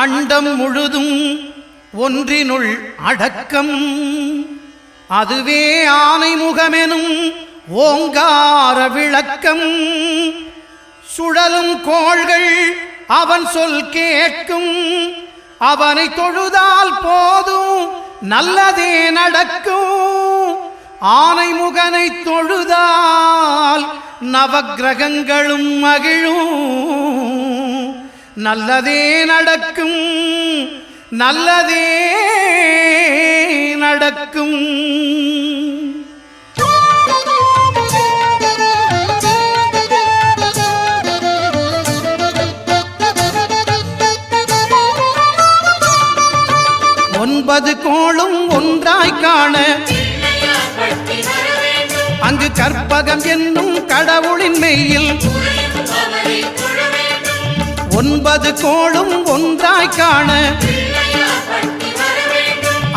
அண்டம் முழுதும் ஒன்றினுள் அடக்கம். அதுவே ஆனைமுகமெனும் ஓங்கார விளக்கம். சுழலும் கோள்கள் அவன் சொல் கேட்கும். அவனை தொழுதால் போதும் நல்லதே நடக்கும். ஆனைமுகனை தொழுதால் நவக்கிரகங்களும் மகிழும். நல்லதே நடக்கும், நல்லதே நடக்கும். ஒன்பது கோளும் ஒன்றாய் காண அங்கு கற்பகம் என்னும் கடவுளின் மெய்யில். ஒன்பது கோளும் ஒன்றாய் காண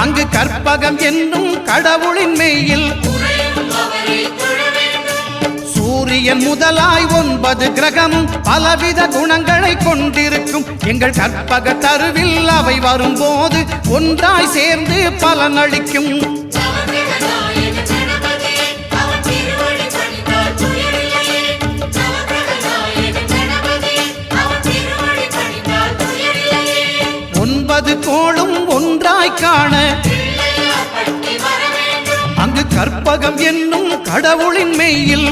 அங்கு கற்பகம் என்னும் கடவுளின் மெய்யில். சூரியன் முதலாய் 9 கிரகமும் பலவித குணங்களை கொண்டிருக்கும். எங்கள் கற்பக தருவில் அவை வரும்போது ஒன்றாய் சேர்ந்து பலனளிக்கும். கோளும் ஒன்றாய் காண அங்கு கற்பகம் என்னும் கடவுளின் மெய்யில்.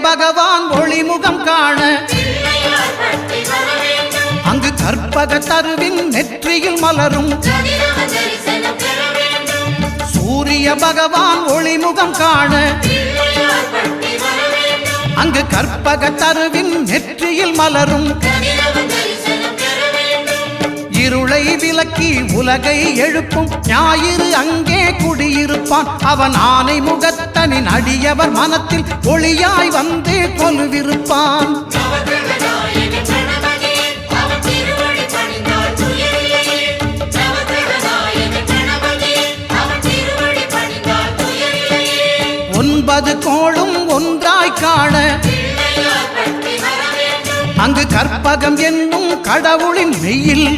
பகவான் ஒளிமுகம் காண அங்கு கற்பக தருவின் நெற்றியில் மலரும். சூரிய பகவான் ஒளிமுகம் காண அங்கு கற்பக தருவின் நெற்றியில் மலரும். இருளை விலக்கி உலகை எழுப்பும் ஞாயிறு அங்கே குடியிருப்பான். அவன் ஆனை முகத்தனின் அடியவர் மனத்தில் ஒளியாய் வந்து கொலுவிருப்பான். ஒன்பது கோளும் ஒன்றாய் காண அங்கு கற்பகம் என்னும் கடவுளின் மெய்யில்.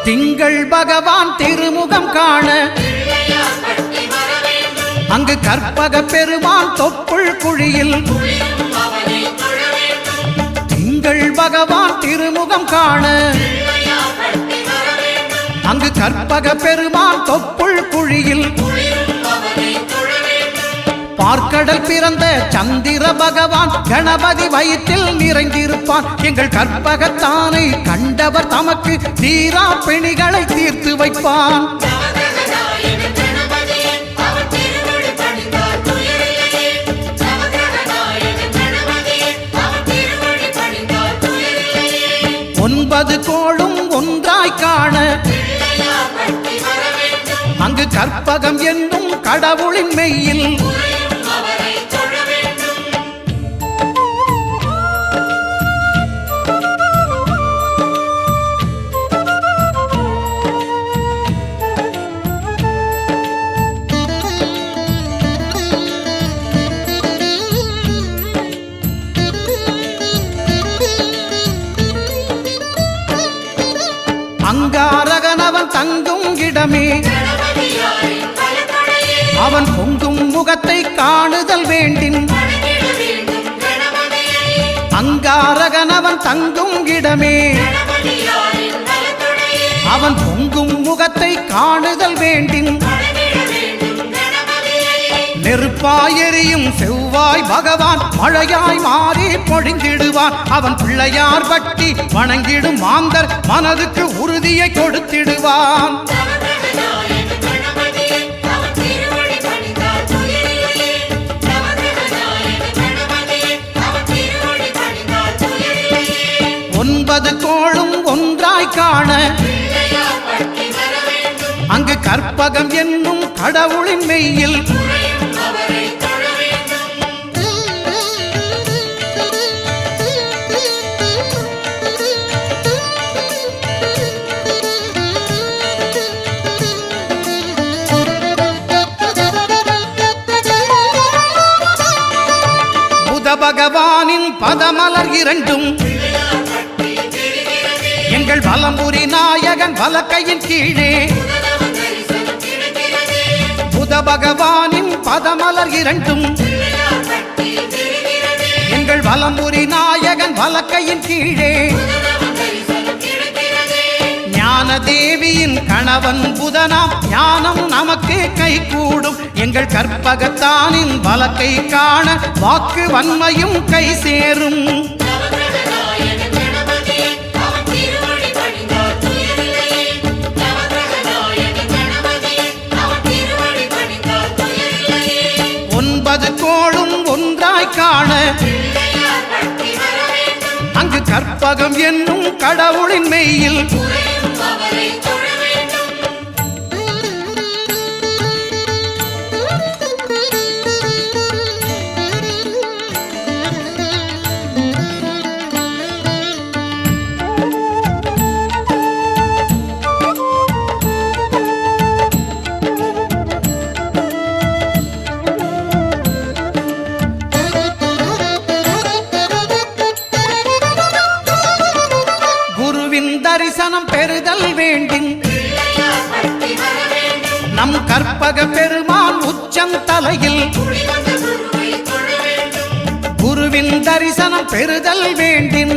திங்கள் பகவான் திருமுகம் காண அங்கு கற்பக பெருமான் தொப்புள் குழியில். திங்கள் பகவான் திருமுகம் காண அங்கு கற்பக பெருமான் தொப்புள் குழியில். பார்க்கடல் பிறந்த சந்திர பகவான் கணபதி வயிற்றில் நிறைந்திருப்பான். எங்கள் கற்பகத்தானை கண்டவர் தமக்கு தீரா பிணிகளை தீர்த்து வைப்பான். ஒன்பது கோளும் ஒன்றாய் காண அங்கு கற்பகம் என்னும் கடவுளின் மெய்யில். அங்காரகனவன் தங்கும் இடமே அவன் பொங்கும் முகத்தை காணுதல் வேண்டின். அங்காரகனவன் தங்கும் இடமே அவன் பொங்கும் முகத்தை காணுதல் வேண்டின். நெருப்பாயெறியும் செவ்வாய் பகவான் மழையாய் மாறி பொழிந்திடுவான். அவன் பிள்ளையார் பட்டி வணங்கிடும் மாந்தர் மனதுக்கு உறுதியை கொடுத்திடுவான். ஒன்பது கோளும் ஒன்றாய் காண அங்கு கற்பகம் என்னும் கடவுளின் மெய்யில் புத பகவானின் பதமலர் இரண்டும் எங்கள் வலம்புரி நாயகன் வலக்கையின் கீழே புத பகவானின் பதமலர் இரண்டும் எங்கள் வலம்புரி நாயகன் வலக்கையின் கீழே ஞான தேவியின் கணவன் புதனாம் ஞானம் நமக்கு கைகூடும். எங்கள் கற்பகத்தானின் வலக்கை காண வாக்கு வன்மையும் கை சேரும். ஒன்பது கோளும் ஒன்றாய் காண அங்கு கற்பகம் என்னும் கடவுளின் மெய்யில் தரிசனம் பெறுதல் வேண்டின் நம் கற்பக பெருமான் உச்சந்தலையில் குருவின் தரிசனம் பெறுதல் வேண்டின்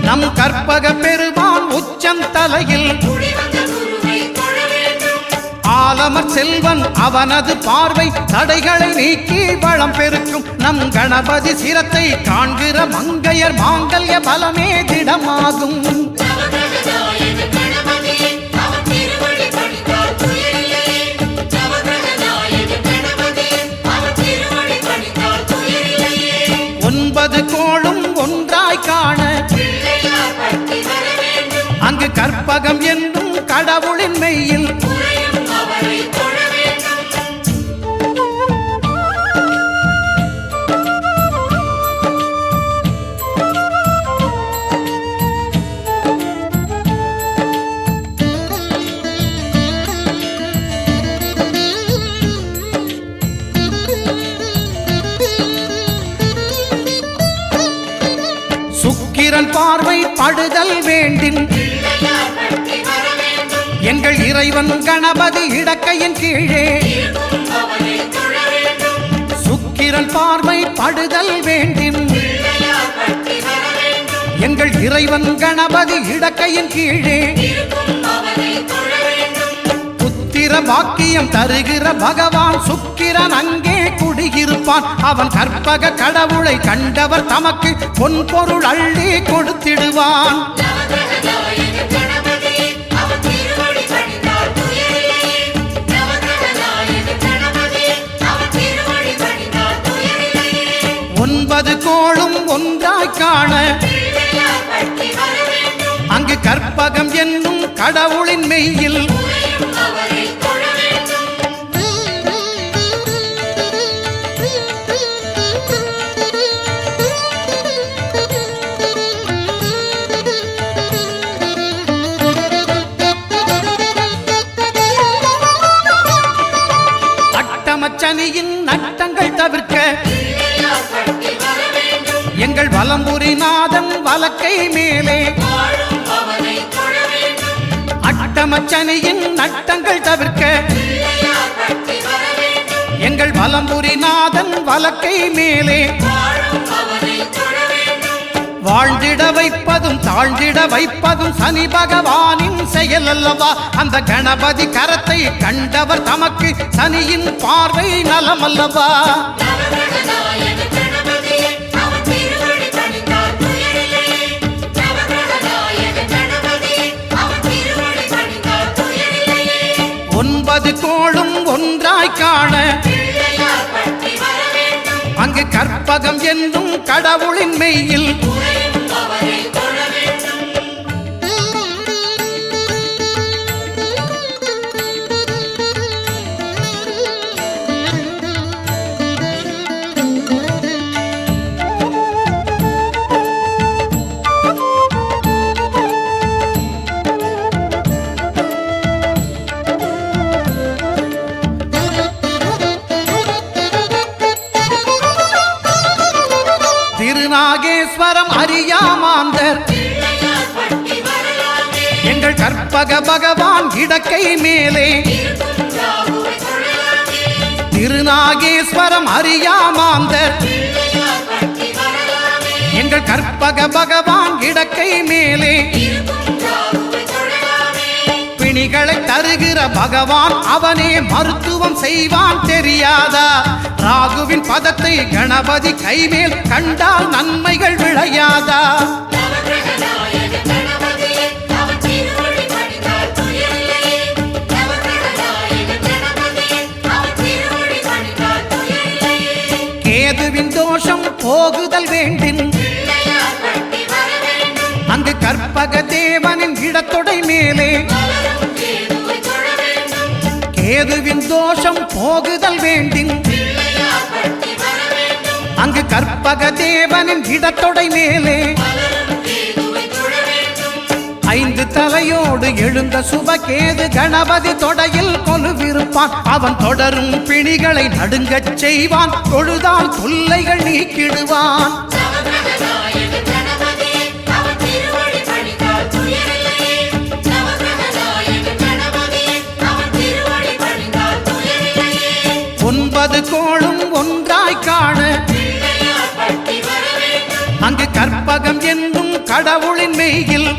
நம் கற்பக பெருமான் உச்சந்தலையில் ஆலமர் செல்வன் அவனது பார்வை தடைகளை நீக்கி வளம் பெருக்கும். நம் கணபதி சிரத்தை காண்கிற மங்கையர் மாங்கல்ய பலமே திடமாகும். ஒன்பது கோளும் ஒன்றாய் காண அங்கு கற்பகம் என்னும் கடவுளின் மெய்யில் சுக்கிரன் பார்வை படுதல் வேண்டின் எங்கள் இறைவன் கணபதி இடக்கையின் கீழே சுக்கிரன் பார்வை படுதல் வேண்டின் எங்கள் இறைவன் கணபதி இடக்கையின் கீழே புத்திர பாக்கியம் தருகிற பகவான் சுக்கிரன் அங்கே குடியிருப்பான். அவன் கற்பக கடவுளை கண்டவர் தமக்கு பொன் பொருள் அள்ளி கொடுத்திடுவான். ஒன்பது கோளும் ஒன்றாய் காண அங்கு கற்பகம் என்னும் கடவுளின் மெய்யில் அட்டமச்சனியின் நட்டங்கள் தவிர்க்க எங்கள் வலம்புரி நாதன் வலக்கை மேலே அட்டமச்சனியின் நட்டங்கள் தவிர்க்க எங்கள் வலம்புரி நாதன் வலக்கை மேலே வாழ்ந்திட வைப்பதும் தாழ்ந்திட வைப்பதும் சனி பகவானின் செயல் அல்லவா? அந்த கணபதி கரத்தை கண்டவர் தமக்கு சனியின் பார்வை நலம் அல்லவா? ஒன்பது கோளும் ஒன்றாய் காண அங்கு கற்பகம் என்னும் கடவுளின் மெய்யில் திருநாகேஸ்வரம் அறியாமாந்தர் எங்கள் கற்பக பகவான் இடக்கை மேலே திருநாகேஸ்வரம் அறியாமாந்தர் எங்கள் கற்பக பகவான் இடக்கை மேலே பிணிகளை தருகிற பகவான் அவனே மருத்துவம் செய்வான் தெரியாதா? ராகுவின் பதத்தை கணபதி கைமேல் கண்டால் நன்மைகள் விளையாதா? கேதுவின் தோஷம் போகுதல் வேண்டின் அங்கு கற்பக தேவனின் இடத்தொடை மேலே கேதுவின் தோஷம் போகுதல் வேண்டின் அங்கு கற்பக தேவனின் இடத்தொடை மேலே ஐந்து தலையோடு எழுந்த சுபகேது கணபதி தொடையில் கொலுவிருப்பான். அவன் தொடரும் பிணிகளை நடுங்கச் செய்வான். தொழுதால் தொல்லைகள் நீக்கிடுவான். ஒன்பது கோளும் ஒன்றாய் காண அங்கு கற்பகம் என்னும் கடவுளின் மெய்யில்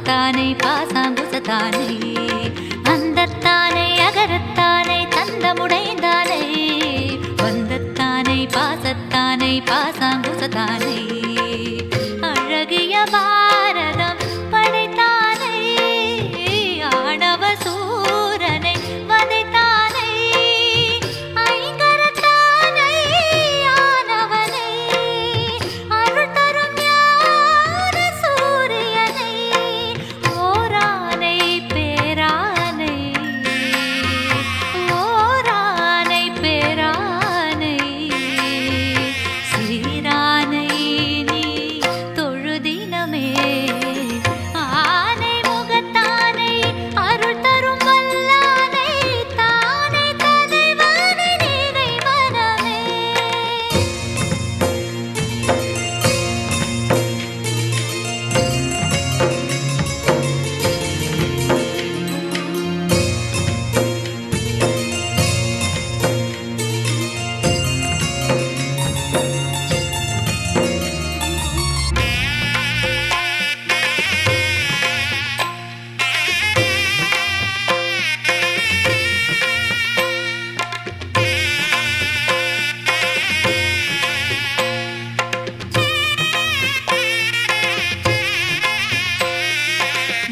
பாசத்தானை பாசாங்குசத்தானை அந்தத்தானை அகரத்தானை தந்தமுடைந்தானை வந்தத்தானை பாசத்தானை பாசாங்குசத்தானை அழகிய பாரதம் படைத்தானை ஆணவ சூரனை வதைத்தானை ஐங்கரத்தானை ஆனவனை அருள் தரும் ஞான சூரியனை ஓரானை பேரானை ஓரானை பேரானை சீரானை நீ தொழுதினமே ஆனை முகத்தானை அருள் தரும் வல்லானை தானே தலைவனை நீனை மனமே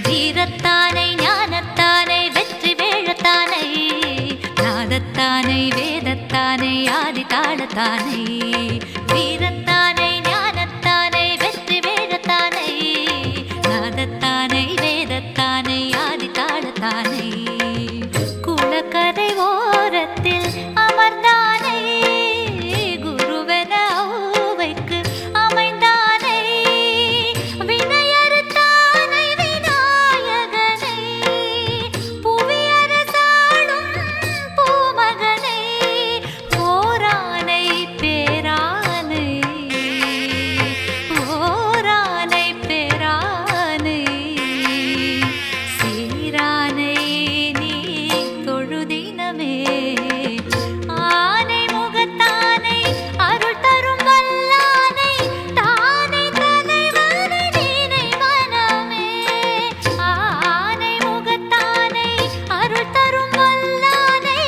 வீரத்தானை ஞானத்தானை வெற்றி வேழத்தானை நாதத்தானை வேதத்தானை ஆதி தாளத்தானை வீரத்தானை ஞானத்தானை வெற்றி வேழத்தானை நாதத்தானை வேதத்தானை ஆதி தாளத்தானை குளக்கரை ஓரத்தில் அமர்ந்தானை குருவென ஔவைக்கு அமைந்தானை வினையறுத்தானை விநாயகனை புவியரசாளும் பூமகனை ஓரானை பேரானை ஓரானை பேரானை சீரானை நீ தொழுதினமே ஆனை முகத்தானை அருள் தரும் வல்லானை தானே தலைவனை நீனை மனமே ஆனை முகத்தானை அருள் தரும் வல்லானை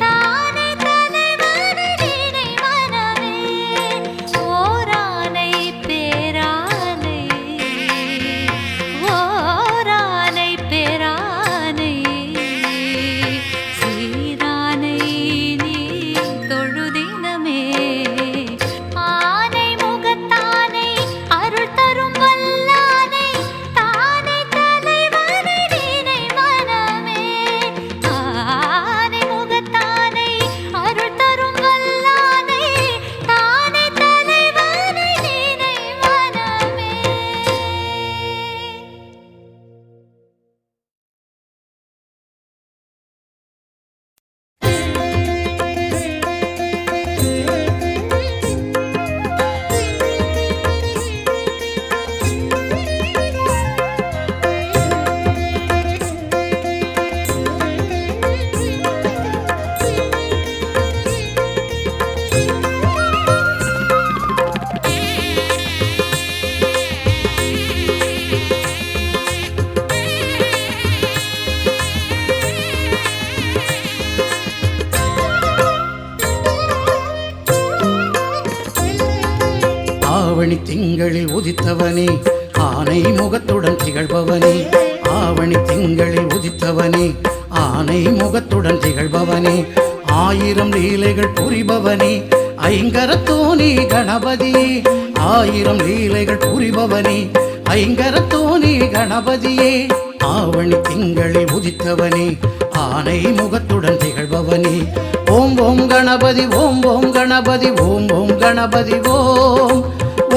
தானே தலைவனை நீனை மனமே ஓரானை பேரானை ஓரானை பேரானை சீரானை நீ தொழுதினமே ஆனை முகத்தானை அருள் தரும் வல்லானை தானே தலைவனை நீனை மனமே ஆனை முகத்தானை அருள் தரும் வல்லானை தானே தலைவனை நீனை மனமே. ஆவணி திங்களில் உதித்தவனே ஆனை முகத்துடன் திகழ்பவனே ஆவணி திங்களில் உதித்தவனே ஆனை முகத்துடன் திகழ்பவனே ஆயிரம் லீலைகள் புரிபவனே ஐங்கரத்தோனி கணபதியே ஆயிரம் லீலைகள் புரிபவனே ஐங்கரத்தோனி கணபதியே ஆவணி திங்களில் உதித்தவனே ஆனை முகத்துடன் திகழ்பவனே ஓம் ஓம் கணபதி ஓம் ஓம் கணபதி ஓம் ஓம் கணபதி ஓம்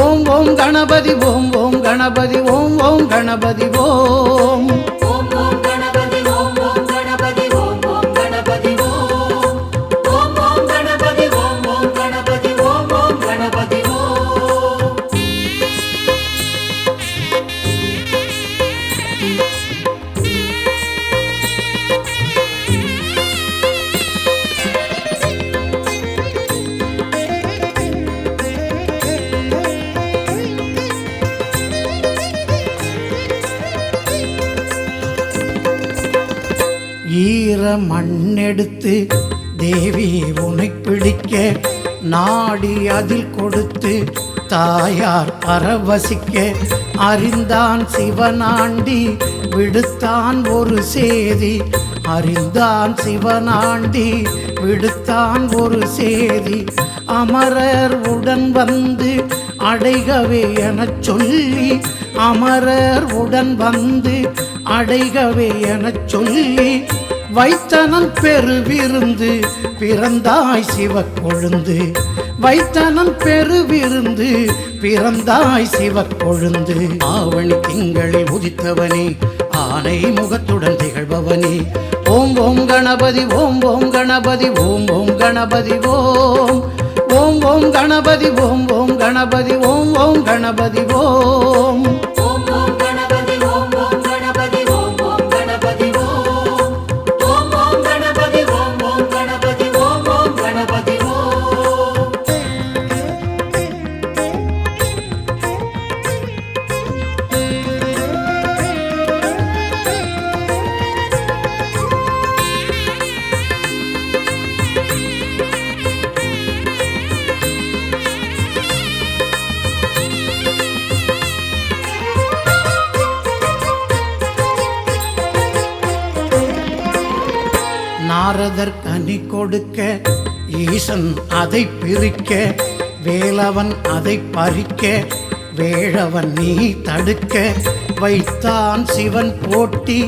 ஓம் ஓம் கணபதி ஓம் ஓம் கணபதி ஓம் ஓம் கணபதி ஓம் ஓம் ஓம் கணபதி ஓம் ஓம் கணபதி ஓம் ஓம் கணபதி ஓம் ஓம் ஓம் கணபதி ஓம் ஓம் கணபதி ஓம் ஓம் கணபதி ஓம் மண்ணெடுத்து தேவி உனை பிடிக்க நாடி அதில் கொடுத்து தாயார் பரவசிக்க அறிந்தான் சிவனாண்டி விடுத்தான் ஒரு சேதி. அறிந்தான் சிவனாண்டி விடுத்தான் ஒரு சேதி. அமரர் உடன் வந்து அடைகவே எனச் சொல்லி அமரர் உடன் வந்து அடைகவே எனச் சொல்லி வைத்தனன் பெருவிருந்து பிறந்தாய் சிவக்கொழுந்து. வைத்தனன் பெருவிருந்து பிறந்தாய் சிவக்கொழுந்து. ஆவணி திங்களில் உதித்தவனே ஆனை முகத்துடன் திகழ்பவனே. ஓம் ஓம் கணபதி ஓம் ஓம் கணபதி ஓம் ஓம் கணபதி ஓம். ஓம் ஓம் கணபதி ஓம் ஓம் கணபதி ஓம் ஓம் கணபதி ஓம். ஓம் ஓம் கணபதி ஓம் ஓம் கணபதி ஓம் ஓம் கணபதி ஓம். ஓம் ஓம் கணபதி ஓம் ஓம் கணபதி ஓம் ஓம் கணபதி ஓம். நாரதர் கனி கொடுக்க ஈசன் அதை பிரிக்க வேலவன் அதை பறிக்க வேழவன் நீ தடுக்க வைத்தான் சிவன் போட்டி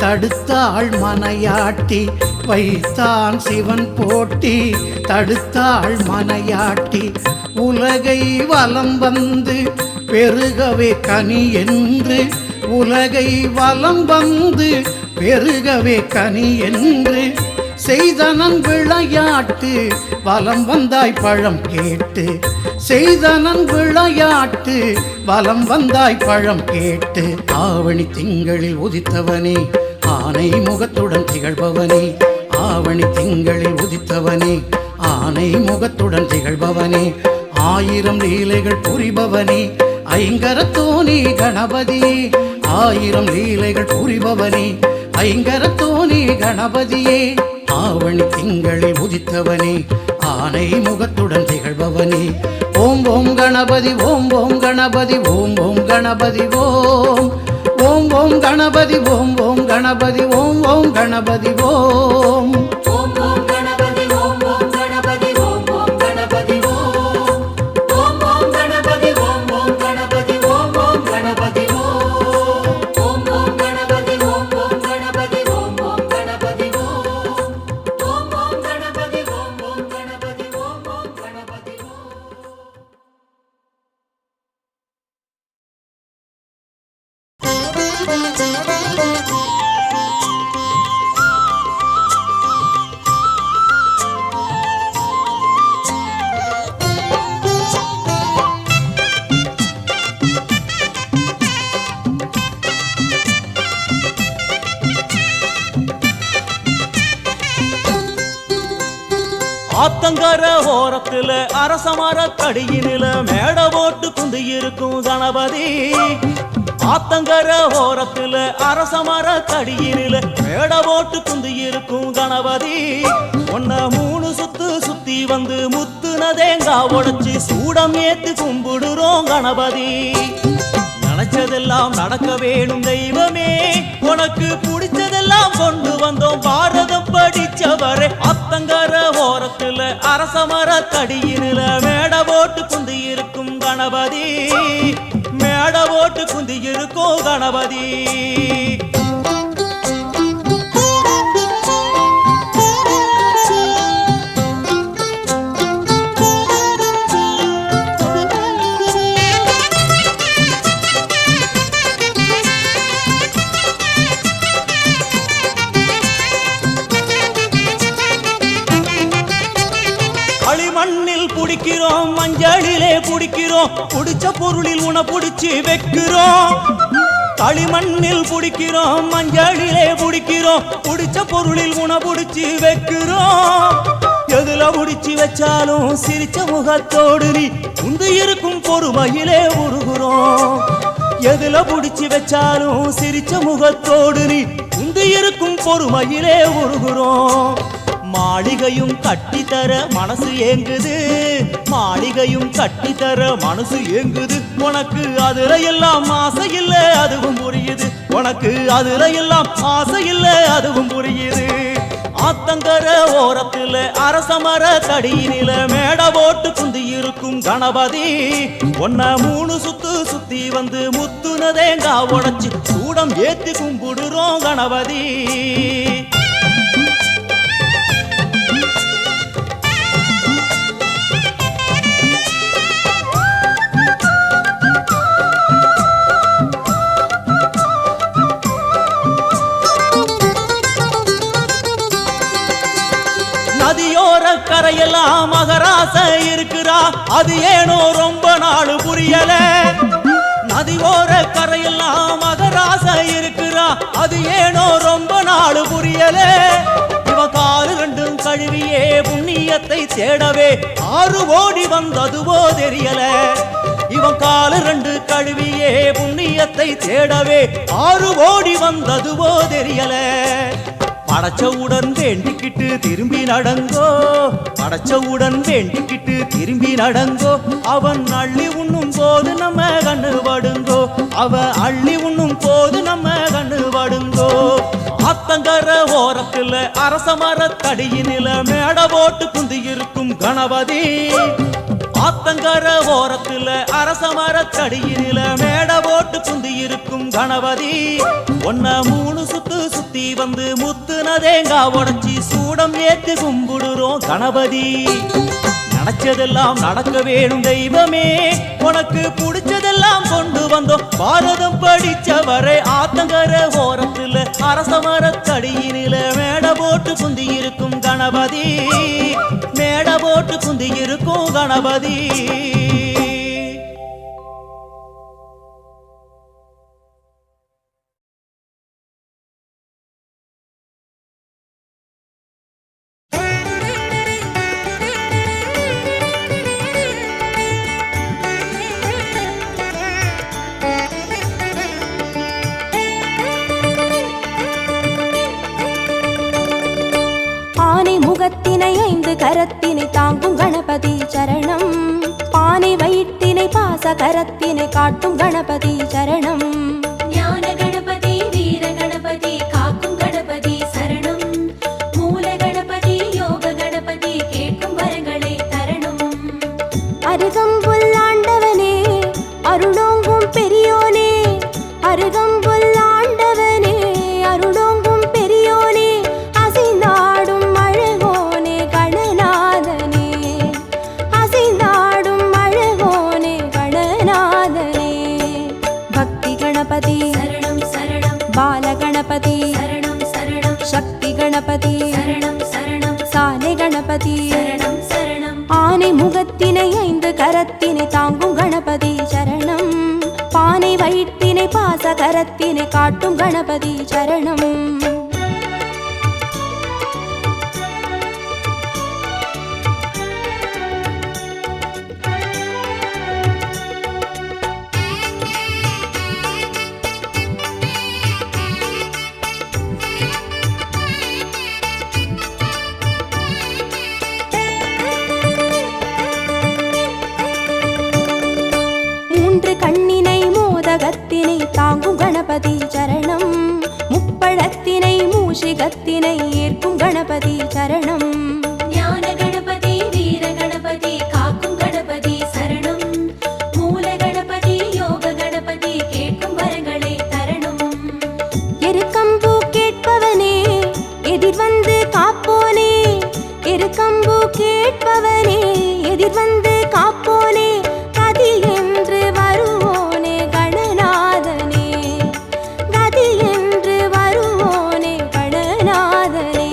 தடுத்தாள் மனையாட்டி. வைத்தான் சிவன் போட்டி தடுத்தாள் மனையாட்டி. உலகை வலம் வந்து பெருகவே கனி என்று உலகை வலம் வந்து பெருகவே கனி என்று செய்தனன் விளையாட்டு வலம் வந்தாய் பழம் கேட்டு. செய்தனன் விளையாட்டு வலம் வந்தாய் பழம் கேட்டு. ஆவணி திங்களில் உதித்தவனே ஆனை முகத்துடன் திகழ்பவனே. ஆவணி திங்களில் உதித்தவனே ஆனை முகத்துடன் திகழ்பவனே. ஆயிரம் லீலைகள் புரிபவனே ஐங்கரத்தோனி கணபதி. ஆயிரம் லீலைகள் புரிபவனே ஐங்கரத்தோனி கணபதியே. ஆவணி திங்களில் உதித்தவனே ஆனை முகத்துடன் திகழ்பவனே. ஓம் ஓம் கணபதி ஓம் ஓம் கணபதி ஓம் ஓம் கணபதி ஓம். ஓம் ஓம் கணபதி ஓம் ஓம் கணபதி ஓம் ஓம் கணபதி ஓம். ஓம் ஓம் கணபதி ஓம் ஓம் கணபதி ஓம் ஓம் கணபதி ஓம். ஓம் ஓம் கணபதி ஓம் ஓம் கணபதி ஓம் ஓம் கணபதி ஓம். ஓம் ஓம் கணபதி ஓம் ஓம் கணபதி ஓம் ஓம் கணபதி ஓம். ஓம் ஓம் கணபதி ஓம் ஓம் கணபதி ஓம் ஓம் கணபதி ஓம். ஆத்தங்கர ஓரத்துல அரசமர கடியினில மேட போட்டு குந்தி இருக்கும் கணபதி. ஆத்தங்கர ஓரத்துல அரசமர கடியினில மேட போட்டு குந்தி இருக்கும் கணபதி. ஒன்ன 3 சுத்து சுத்தி வந்து முத்துன தேங்காய் உடைச்சு சூடம் ஏத்து கும்பிடுறோம் கணபதி. நினைச்சதெல்லாம் நடக்க வேணும் தெய்வமே உனக்கு பிடிச்சதெல்லாம் கொண்டு வந்தோம் பாரதம் படிச்சவரே. அத்தங்கர ஓரத்துல அரசமர தடியினில மேட போட்டு குந்தி இருக்கும் கணபதி. மேட போட்டு குந்தி இருக்கும் கணபதி. களிமண்ணில் புடிக்கிறோம் மஞ்சளிலே புடிக்கிறோம் புடிச்ச பொருளில் உன புடிச்சு வைக்கிறோம். களிமண்ணில் புடிக்கிறோம் மஞ்சளிலே புடிக்கிறோம் புடிச்ச பொருளில் உன புடிச்சு வைக்கிறோம். எதுல புடிச்சு வச்சாலும் சிரிச்ச முகத்தோடு நீ உந்து இருக்கும் பொறுமையிலே உருகுறோம். எதுல புடிச்சு வச்சாலும் சிரிச்ச முகத்தோடு நீ உந்து மீது இருக்கும் பொறுமையிலே உருகுறோம். மாளிகையும் கட்டித்தர மனசு ஏங்குது, மாளிகையும் கட்டித்தர மனசு ஏங்குது. உனக்கு அதுல எல்லாம் ஆசை இல்ல அதுவும் புரியுது, உனக்கு அதுல எல்லாம் ஆசை இல்ல அதுவும் புரியுது. ஆத்தங்கர ஓரத்துல அரசமர தடியினில மேட போட்டு குந்தி இருக்கும் கணபதி ஒன்ன 3 சுத்து சுத்தி வந்து முத்துன தேங்கா உடைச்சு சூடம் ஏத்தி கும்பிடுறோம் கணபதி. நதியோர கரையெல்லாம் மகராச இருக்கிறா, அது ஏனோ ரொம்ப நாள் புரியல. நதியோர கரையெல்லாம் மகராச இருக்கிறா, அது ஏனோ ரொம்ப நாள் புரியல. இவ காலு 2 கழுவியே புண்ணியத்தை தேடவே 6 ஓடி வந்ததுவோ தெரியல. இவன் காலு 2 கழுவியே புண்ணியத்தை தேடவே 6 ஓடி வந்ததுவோ தெரியல. படைச்சவுடன் வேண்டிக்கிட்டு திரும்பி நடங்கோ, படைச்சவுடன் வேண்டிக்கிட்டு திரும்பி நடங்கோ. அவன் அள்ளி உண்ணும் போது நம்ம கண்ணு படுங்கோ, அவ அள்ளி உண்ணும் போது நம்ம கண்ணு படுங்கோ. ஆத்தங்கர ஓரத்துல அரசமர தடியினில மேட போட்டு குந்தி இருக்கும் கணபதி. ஆத்தங்கர ஓரத்துல அரசமர தடியினில மேட போட்டு குந்தி இருக்கும் கணபதி ஒன்ன 3 சுத்து சுத்தி வந்து முத்துன தேங்கா உடைச்சி சூடம் ஏத்தி கும்பிடுறோம் கணபதி. நினைச்சதெல்லாம் நடக்க வேணும் தெய்வமே, உனக்கு பிடிச்சதெல்லாம் கொண்டு வந்தோம். பாரதம் படிச்சவரை ஆத்தங்கர ஓரத்துல அரசமர தடியினில மேட போட்டு குந்தி இருக்கும் கணபதி, மேட போட்டு குந்தி இருக்கும் கணபதி. முகத்தினை 5 கரத்தினை தாங்கும் கணபதி சரணம், பானை வயிற்றினை பாச கரத்தினை காட்டும் கணபதி சரணம். ஞான கணபதி வீர கணபதி காக்கும் கணபதி சரணம், மூல கணபதி யோக கணபதி கேட்கும் வரங்களை தரணும். அருகம்புல் ஆண்டவனே அருளோங்கும் பெரியோனே, அருகம்புல் ஆண்டவனே அருளோங்கும் பெரியோனே, அசைந்தாடும் அழகோனே கணநாதனே, அசைந்தாடும் அழகோனே கணநாதனே. பக்தி கணபதி சரணம் சரணம், பால கணபதி சரணம் சரணம், சக்தி கணபதி சரணம் சரணம், சாலை கணபதி சரணம் சரணம். ஆனை முகத்தினை 5 கரத்தினை தாங்கும் கணபதி சரணம், பானை வயிற்றினை பாச கரத்தினை காட்டும் கணபதி சரணம். கண்ணினை மோதகத்தினை தாங்கும் கணபதி சரணம், முப்பழத்தினை மூஷிகத்தினை ஏற்கும் கணபதி சரணம். ஞான கணபதி வீர கணபதி காக்கும் கணபதி சரணம், மூல கணபதி யோக கணபதி கேட்கும் வரங்களை தரணும். எருக்கம்பூ கேட்பவனே எதிர் வந்து காப்போனே, எருக்கம்பூ கேட்பவனே எதிர் வந்து காப்போனே, கதி என்று வருவோனே கணநாதனே, கதி என்று வருவோனே கணநாதனே.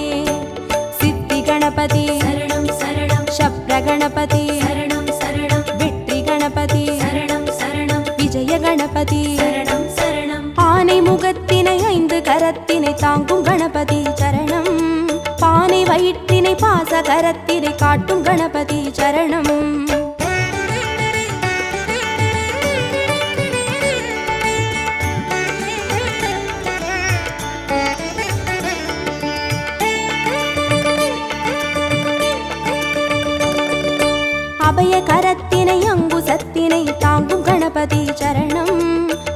சித்தி கணபதி சரணம் சரணம், சப்ர கணபதி சரணம் சரணம், வெற்றி கணபதி சரணம் சரணம், விஜய கணபதி சரணம் சரணம். ஆனை முகத்தினை 5 கரத்தினை தாங்கும் கணபதி சரணம், பானை வயிற்றினை பாச கரத்தினை காட்டும் கணபதி சரணம். அபய கரத்தினை அங்குசத்தினை தாங்கும் கணபதி சரணம்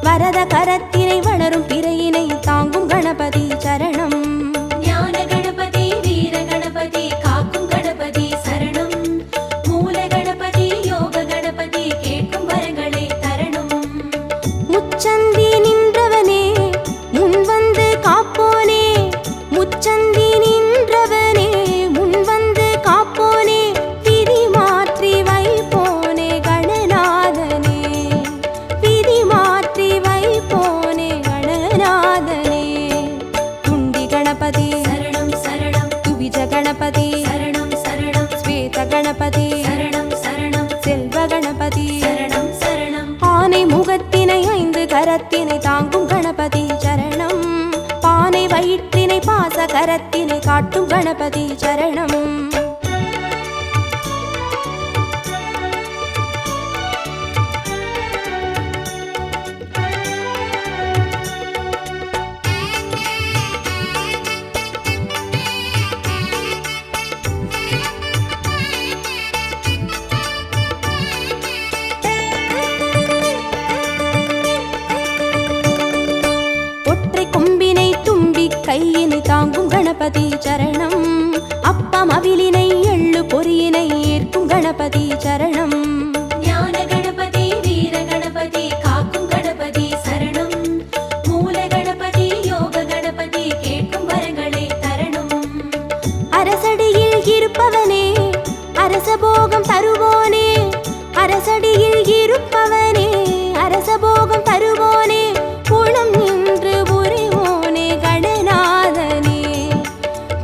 வரத கரத்தினை வளரும் பிறையினை தாங்கும் கணபதி சரணம் ஞான கணபதி வீர கணபதி காக்கும் கணபதி சரணம் மூல கணபதி யோக கணபதி கேட்கும் வரங்களை தரணும் முச்சந்தி நின்றவனே முன் வந்து காப்போனே முச்சந்தி நின்றவனே முன் வந்து காப்போனே விதி மாற்றி வைப்போனே கணநாதனே விதி மாற்றி வைப்போனே கணநாதனே துண்டி கணபதி சரணம் சரணம் துவிஜ கணபதி சரணம் சரணம் ஸ்வேத கணபதி சரணம் சரணம் செல்வ கணபதி சரணம் சரணம் ஆனை முகத்தினை 5 கரத்தினை தாங்கும் கணபதி சரணம் பானை வயிற்றினை பாச கரத்தினை காட்டும் கணபதி சரணம் ஒற்றை கொம்பினை தும்பி கையினை தாங்கும் கணபதி சரணம் அப்பம் அவிலினை எள்ளு பொறியினை ஏற்கும் கணபதி சரணம் ஞான கணபதி வீர கணபதி காக்கும் கணபதி சரணம் மூல கணபதி யோக கணபதி கேட்கும் வரங்களை தரணும் அரசடியில் இருப்பவனே அரசபோகம் தருவோனே அரசடியில் இருப்பவனே அரசபோகம் தருவோனே புலம் நின்று புரிவோனே கணநாதனே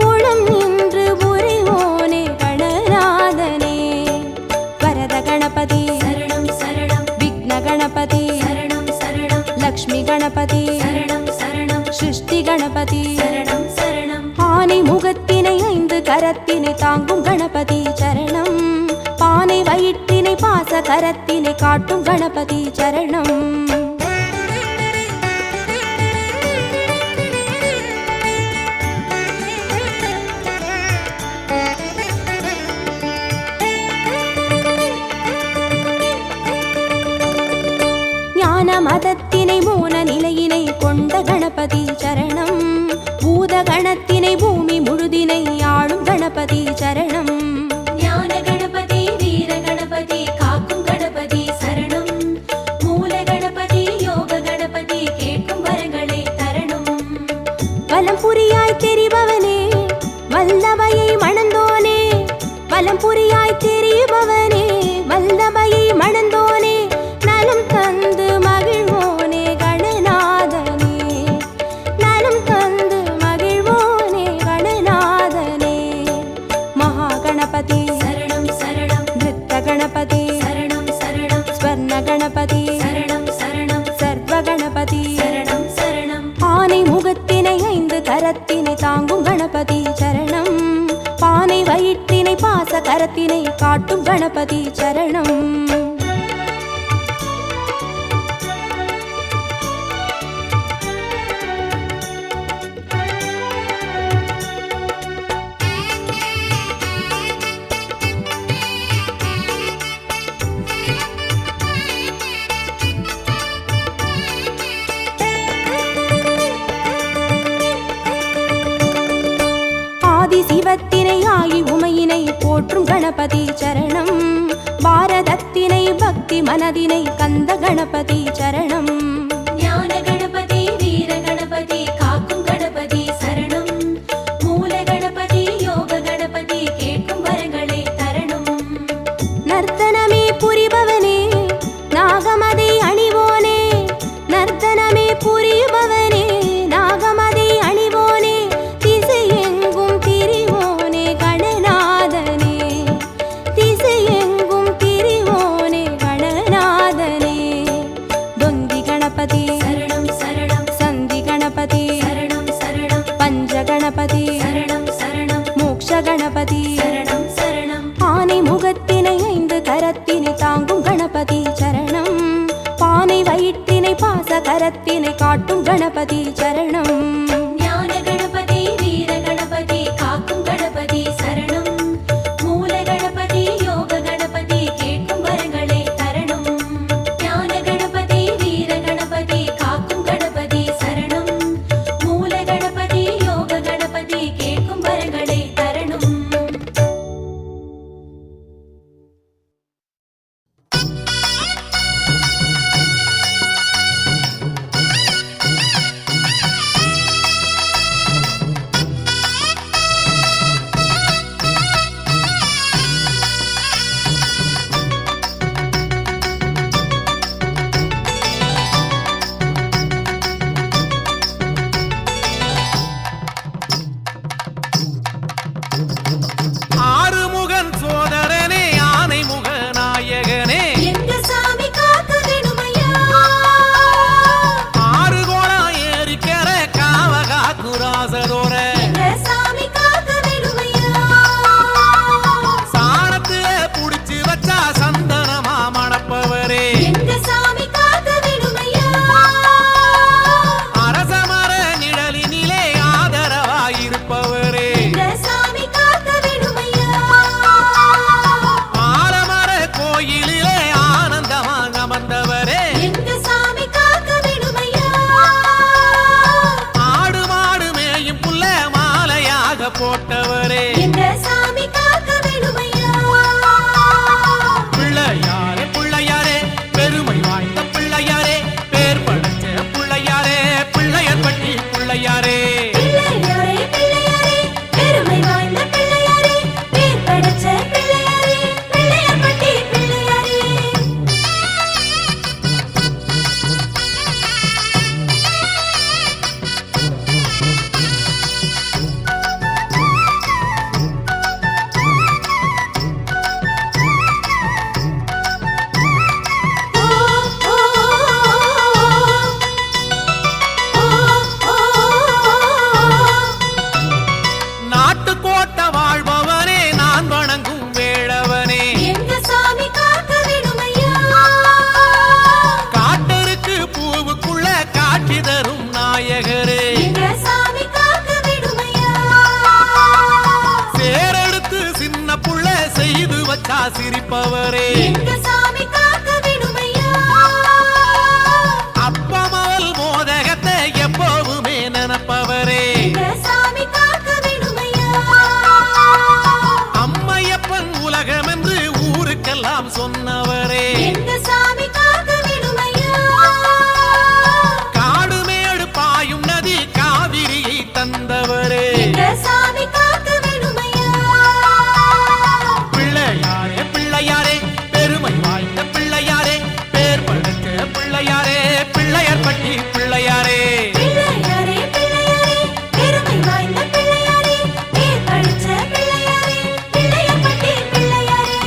புலம் நின்று புரிவோனே கணநாதனே வரத கணபதி சரணம் சரணம் விக்ன கணபதி சரணம் சரணம் லக்ஷ்மி கணபதி சரணம் சரணம் சிருஷ்டி கணபதி சரணம் சரணம் ஆனை முகத்தினை 5 கரத்தினை தாங்கும் கணபதி சரணம் பானை வயிற்றினை பாச கரத்தினை காட்டும் கணபதி சரணம் ஞான மதத்தினை மூன நிலையினை கொண்ட கணபதி சரணம் பூத கணத்தினை பூமி முழுதினை ஆளும் கணபதி சரணம் ஞான கணபதி வீர கணபதி காக்கும் கணபதி சரணம் மூல கணபதி யோக கணபதி கேட்கும் வரங்களை தரணும் வலம் புரியாய் தெரிபவனே வல்லமையை மணந்தோனே வலம் புரியாய் தெரிபவனே வல்லமையை மணந்தோனே நலம் தந்து மகிழ்வோனே கணநாதனே நலம் தந்து மகிழ்வோனே கணநாதனே மகா கணபதி சரணம் சரணம் நிருத்த கணபதி சரணம் சரணம் ஸ்வர்ண கணபதி சரணம் சரணம் சர்வ கணபதி சரணம் சரணம் ஆனை முகத்தினை 5 கரத்தினை தாங்கும் கணபதி சரணம் பானை வயிற்றினை பாச கரத்தினை காட்டும் கணபதி சரணம் ஆதி சிவத்தினை ஆகி உமையினை போற்றும் கணபதி சரணம் பாரதத்தினை பக்தி மனதினை கந்த கணபதி சரணம் ஞான கணபதி வீர கணபதி காக்கும் கணபதி சரணம் மூல கணபதி யோக கணபதி கேட்கும் வரங்களை தரணும் நர்த்தனமே புரிபவனே நாகமதை அணிவோனே நர்த்தனமே புரிபவனே நாகமதை அணிவோனே திசை எங்கும் திரிவோனே கணநாதனே திசை எங்கும் திரிவோனே கணநாதனே தொந்தி கணபதி சரணம் சரணம் சந்தி கணபதி சரணம் சரணம் பஞ்ச கணபதி சரணம் சரணம் மோக்ஷ கணபதி சரணம் சரணம் ஆனை முகத்தினை 5 கரத்தினை தாங்கும் கணபதி சரணம் பானை வயிற்றினை பாச கரத்தினை காட்டும் கணபதி சரணம் ஞான கணபதி வீர கணபதி காக்கும் கணபதி சரணம் மூல கணபதி யோக கணபதி சொன்னவரே எங்க சாமி காக்க விடுமையா அப்பமவல் மோதகத்தை எப்போவுமே நினைப்பவரே எங்க சாமி காக்க விடுமையா அம்மையப்பன் உலகம் என்று ஊருக்கெல்லாம் சொன்னவரே எங்க சாமி காக்க விடுமையா காடுமேடு பாயும் நதி காவிரியை தந்தவரே எங்க சாமி காக்க விடுமையா பிள்ளையாரே பிள்ளையாரே பெருமை வாய்ந்த பிள்ளையாரே பேர் படுத்த பிள்ளையாரே பிள்ளையார் பட்டி பிள்ளையாரே பிள்ளையாரே பிள்ளையாரே பெருமை வாய்ந்த பிள்ளையாரே பேர் படிச்ச பிள்ளையாரே பிள்ளையார் பட்டி பிள்ளையாரே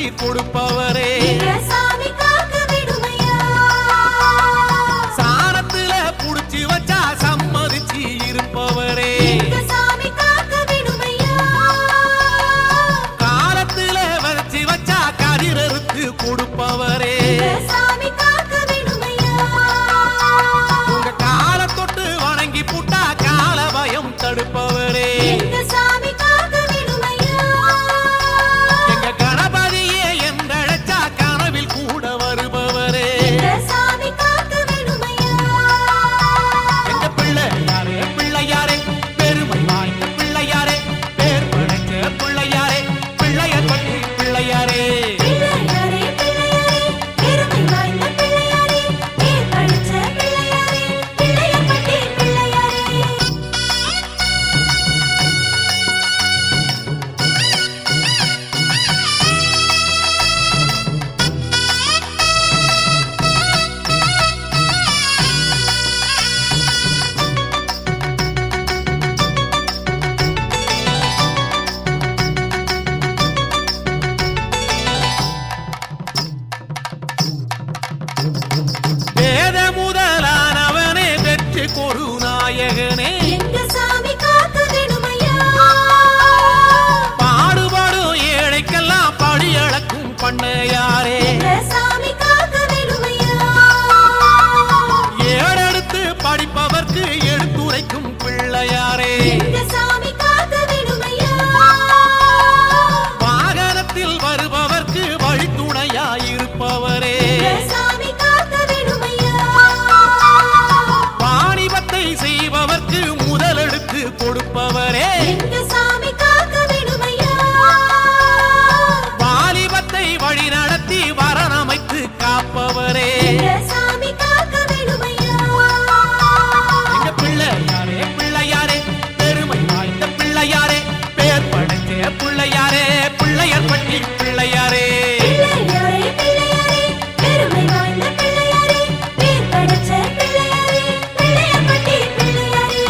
பறிச்சு கொடுப்பவரே எங்க சாமி காக்க விடுமையா சாணத்துல புடிச்சு வச்சா சம்மதிச்சு இருப்பவரே எங்க சாமி காக்க விடுமையா காலத்துல வச்சு வச்சா கதிரறுத்து கொடுப்பவரே எங்க சாமி காக்க விடுமையா உங்க கால தொட்டு வணங்கி புட்டா கால பயம் தடுப்பவரே எங்க சாமி காக்க விடுமையா எங்க கணபதியே என்றழைச்சா கனவில் கூட வருபவரே எங்க சாமி காக்க விடுமையா எங்க பிள்ளையாரே பிள்ளையாரே பெருமை வாய்ந்த பிள்ளையாரே பேர் படைச்ச பிள்ளையாரே பிள்ளையர் பட்டி பிள்ளையாரே பிள்ளையாரே பிள்ளையாரே பெருமை வாய்ந்த பிள்ளையாரே பேர் படிச்ச பிள்ளையாரே பிள்ளையர் பட்டி பிள்ளையாரே வேத முதலானவனே வெற்றி கொரு நாயகனே எங்க சாமி காக்க விடுமையா பாடுபடும் ஏழைக்கெல்லாம் பழி அளக்கும் பண்ணையாரே எங்க சாமி காக்க விடுமையா ஏடெடுத்து படிப்பவர்க்கு எடுத்துரைக்கும் பிள்ளையாரே எங்க சாமி காக்க விடுமையா வாகனத்தில் வருபவர்க்கு வழித்துணையாயிருப்பவரே எங்க சாமி காக்க விடுமையா வாணிபத்தை செய்பவர்க்கு முதலெடுத்து கொடுப்பவரே எங்க சாமி காக்க விடுமையா வாலிபத்தை வழி நடத்தி வரணமைத்து காப்பவரே எங்க சாமி காக்க விடுமையா எங்க பிள்ளையாரே பிள்ளையாரே பெருமை வாய்ந்த பிள்ளையாரே பேர் படைச்ச பிள்ளையாரே பிள்ளையர் பட்டி பிள்ளையாரே பிள்ளையாரே பிள்ளையாரே பெருமை வாய்ந்த பிள்ளையாரே பேர் படிச்ச பிள்ளையாரே பிள்ளையர் பட்டி பிள்ளையாரே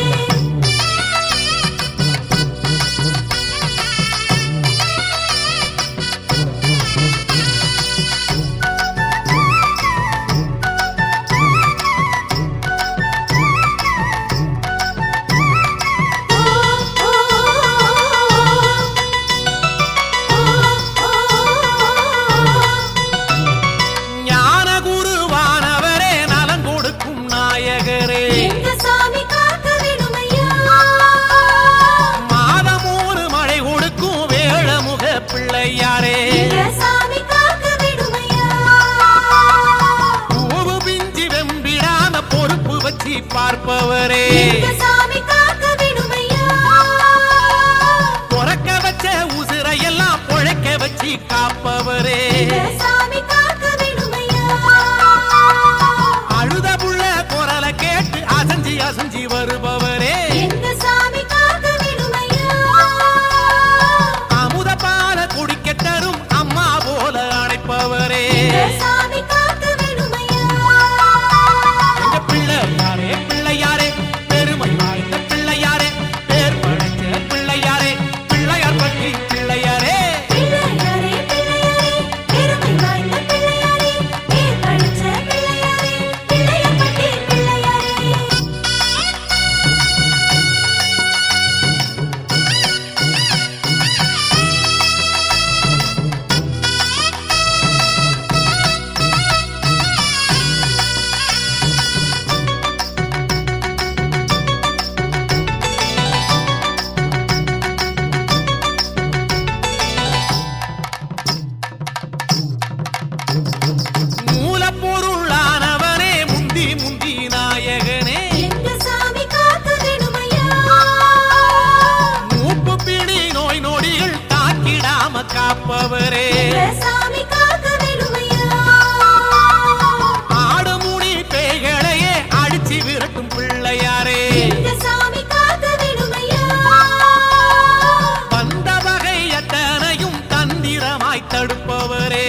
ஞான குருவானவரே நலம் கொடுக்கும் நாயகரே எங்க சாமி காக்க விடுமையா மாதம் ஒரு மழை கொடுக்கும் வேழமுக பிள்ளையாரே எங்க சாமி காக்க விடுமையா பூவு பிஞ்சி வெம்பிடாம பொறுப்பு வச்சு பார்ப்பவரே எங்க சாமி காக்க விடுமையா பொறக்க வச்ச உசிரையெல்லாம் பொழைக்க வச்சு காப்பவரே எங்க சாமி காக்க விடுமையா அழுத புள்ள குரலை கேட்டு அசஞ்சி அசஞ்சி வருபவரே எங்க சாமி காக்க விடுமையா அமுத பால குடிக்க தரும் அம்மா போல அணைப்பவரே எங்க சாமி காக்க விடுமையா எங்க பிள்ளையாரே பிள்ளையாரே பெருமை வாய்ந்த பிள்ளையாரே பேர் படைச்ச பிள்ளையாரே பிள்ளையார் பட்டி பிள்ளையாரே பிள்ளையாரே பிள்ளையாரே பெருமை வாய்ந்த பிள்ளையாரே பேர் படிச்ச பிள்ளையாரே பிள்ளையர் பட்டி பிள்ளையாரே மூலப்பொருளானவனே முந்தி முந்தி நாயகனே எங்க சாமி காக்க விடுமையா மூப்பு பிடி நோய் நொடிகள் தாக்கிடாம காப்பவரே எங்க சாமி காக்க விடுமையா ஆடு முடி பேய்களையே அடிச்சு விரட்டும் பிள்ளையாரே எங்க சாமி காக்க விடுமையா வந்த வகை எத்தனையும் தந்திரமாய் தடுப்பவரே